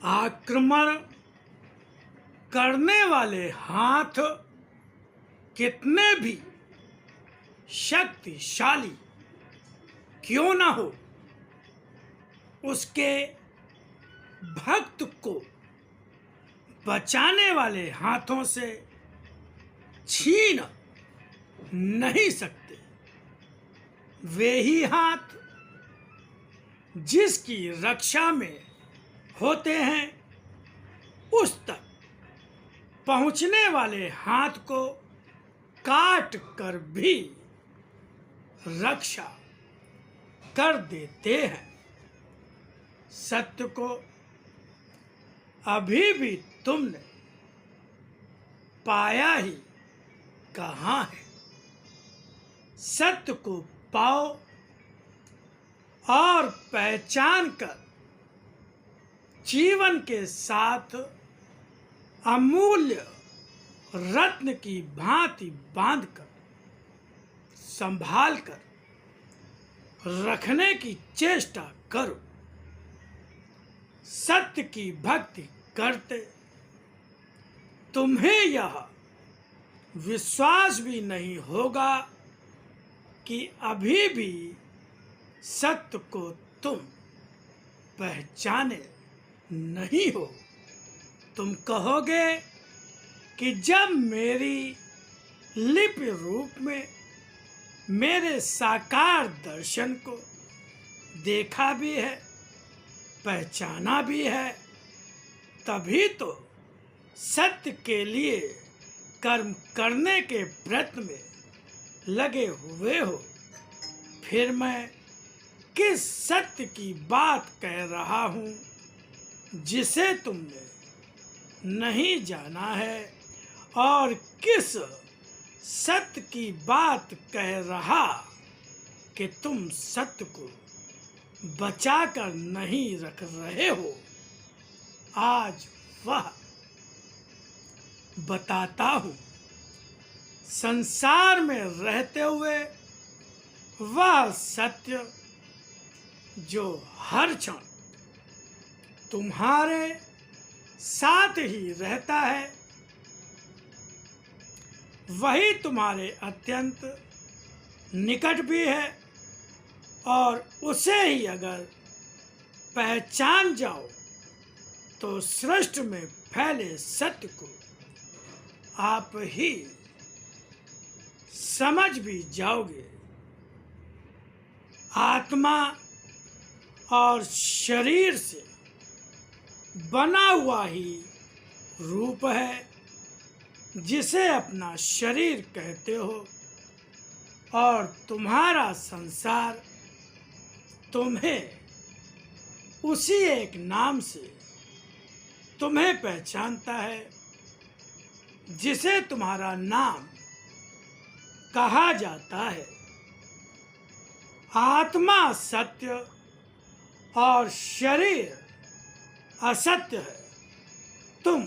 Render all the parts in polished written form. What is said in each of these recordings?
आक्रमण करने वाले हाथ कितने भी शक्तिशाली क्यों ना हो, उसके भक्त को बचाने वाले हाथों से छीन नहीं सकते। वे ही हाथ जिसकी रक्षा में होते हैं, उस तक पहुंचने वाले हाथ को काट कर भी रक्षा कर देते हैं। सत्य को अभी भी तुमने पाया ही कहाँ है। सत्य को पाओ और पहचान कर जीवन के साथ अमूल्य रत्न की भांति बांधकर संभाल कर रखने की चेष्टा करो। सत्य की भक्ति करते तुम्हें यह विश्वास भी नहीं होगा कि अभी भी सत्य को तुम पहचाने नहीं हो। तुम कहोगे कि जब मेरी लिपि रूप में मेरे साकार दर्शन को देखा भी है, पहचाना भी है, तभी तो सत्य के लिए कर्म करने के प्रयत्न में लगे हुए हो। फिर मैं किस सत्य की बात कह रहा हूँ जिसे तुमने नहीं जाना है, और किस सत्य की बात कह रहा कि तुम सत्य को बचा कर नहीं रख रहे हो। आज वह बताता हूँ। संसार में रहते हुए वह सत्य जो हर क्षण तुम्हारे साथ ही रहता है, वही तुम्हारे अत्यंत निकट भी है, और उसे ही अगर पहचान जाओ तो सृष्टि में फैले सत्य को आप ही समझ भी जाओगे। आत्मा और शरीर से बना हुआ ही रूप है जिसे अपना शरीर कहते हो, और तुम्हारा संसार तुम्हें उसी एक नाम से तुम्हें पहचानता है जिसे तुम्हारा नाम कहा जाता है। आत्मा सत्य और शरीर असत्य है। तुम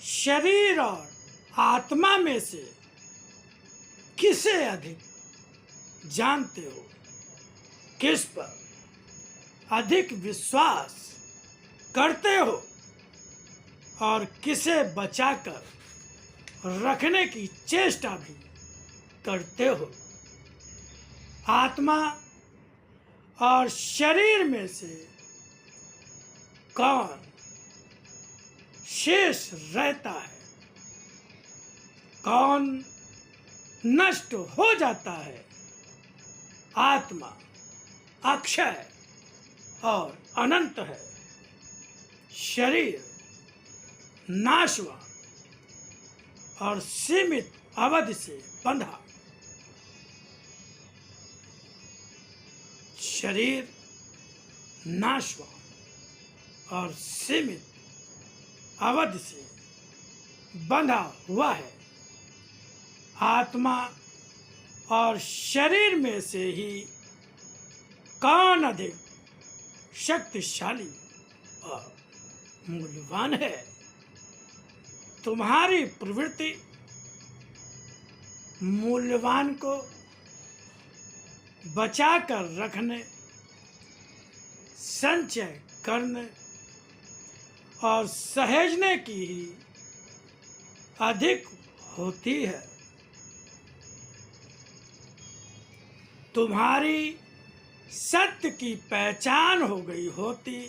शरीर और आत्मा में से किसे अधिक जानते हो, किस पर अधिक विश्वास करते हो, और किसे बचाकर रखने की चेष्टा भी करते हो। आत्मा और शरीर में से कौन शेष रहता है, कौन नष्ट हो जाता है। आत्मा अक्षय और अनंत है, शरीर नाशवान और सीमित अवधि से बंधा। शरीर नाशवान और सीमित अवधि से बंधा हुआ है। आत्मा और शरीर में से ही कौन अधिक शक्तिशाली और मूल्यवान है। तुम्हारी प्रवृत्ति मूल्यवान को बचा कर रखने, संचय करने और सहेजने की ही अधिक होती है। तुम्हारी सत्य की पहचान हो गई होती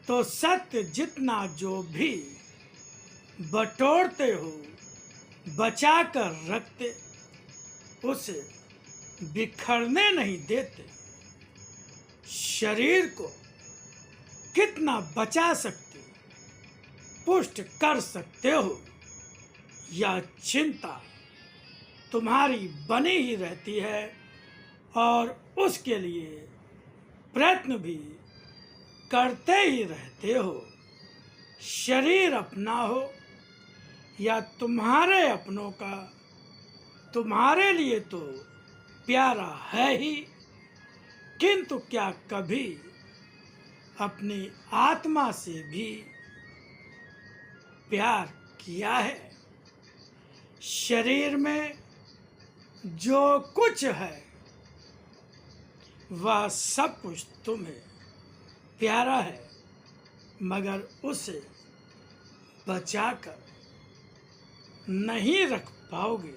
तो सत्य जितना जो भी बटोरते हो बचा कर रखते, उसे बिखरने नहीं देते। शरीर को कितना बचा सकते, पुष्ट कर सकते हो, यह चिंता तुम्हारी बनी ही रहती है और उसके लिए प्रयत्न भी करते ही रहते हो। शरीर अपना हो या तुम्हारे अपनों का, तुम्हारे लिए तो प्यारा है ही, किंतु क्या कभी अपनी आत्मा से भी प्यार किया है? शरीर में जो कुछ है वह सब कुछ तुम्हें प्यारा है, मगर उसे बचाकर नहीं रख पाओगे।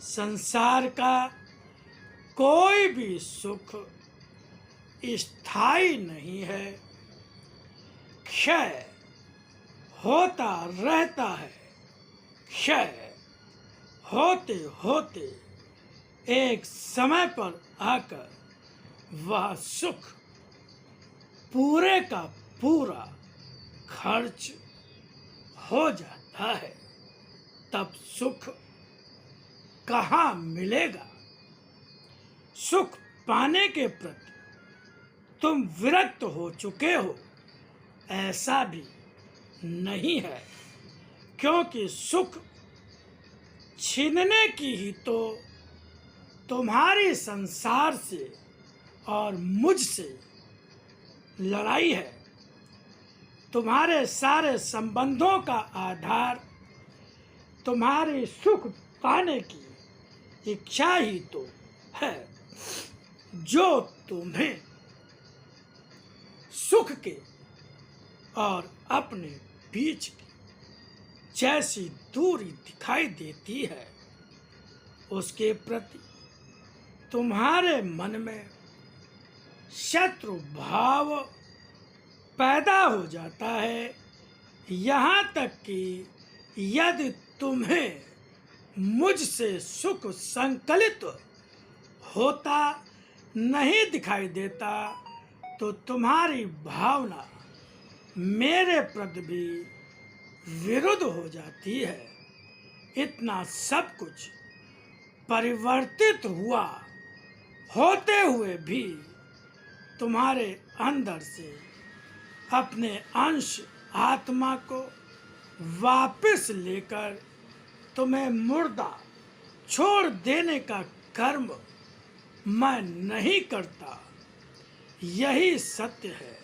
संसार का कोई भी सुख स्थायी नहीं है, क्षय होता रहता है। क्षय होते होते एक समय पर आकर वह सुख पूरे का पूरा खर्च हो जाता है। तब सुख कहाँ मिलेगा? सुख पाने के प्रति तुम विरक्त हो चुके हो, ऐसा भी नहीं है, क्योंकि सुख छीनने की ही तो तुम्हारी संसार से और मुझसे लड़ाई है। तुम्हारे सारे संबंधों का आधार तुम्हारे सुख पाने की इच्छा ही तो है, जो तुम्हें सुख के और अपने बीच की जैसी दूरी दिखाई देती है, उसके प्रति तुम्हारे मन में शत्रु भाव पैदा हो जाता है। यहाँ तक कि यदि तुम्हें मुझसे सुख संकलित होता नहीं दिखाई देता तो तुम्हारी भावना मेरे प्रति भी विरुद्ध हो जाती है। इतना सब कुछ परिवर्तित हुआ होते हुए भी तुम्हारे अंदर से अपने अंश आत्मा को वापस लेकर तुम्हें मुर्दा छोड़ देने का कर्म मैं नहीं करता। यही सत्य है।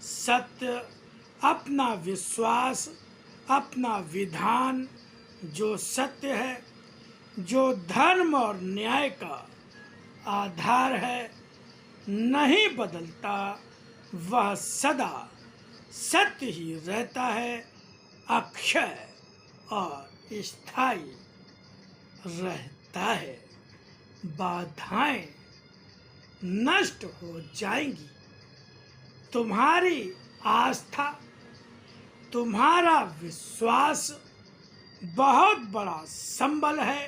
सत्य अपना विश्वास, अपना विधान, जो सत्य है, जो धर्म और न्याय का आधार है, नहीं बदलता। वह सदा सत्य ही रहता है, अक्षय और स्थायी रहता है। बाधाएं नष्ट हो जाएंगी। तुम्हारी आस्था, तुम्हारा विश्वास बहुत बड़ा संबल है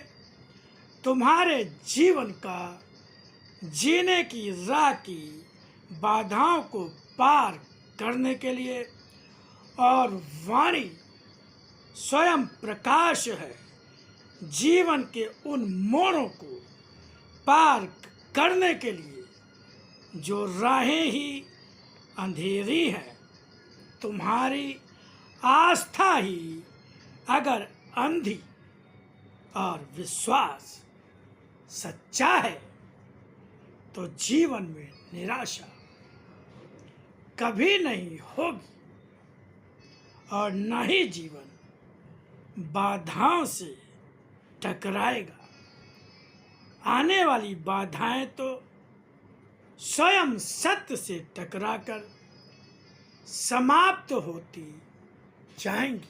तुम्हारे जीवन का। जीने की राह की बाधाओं को पार करने के लिए, और वाणी स्वयं प्रकाश है जीवन के उन मोड़ों को पार करने के लिए जो राहें ही अंधेरी हैं। तुम्हारी आस्था ही अगर अंधी और विश्वास सच्चा है तो जीवन में निराशा कभी नहीं होगी और न ही जीवन बाधाओं से टकराएगा। आने वाली बाधाएं तो स्वयं सत्य से टकराकर समाप्त होती जाएंगी।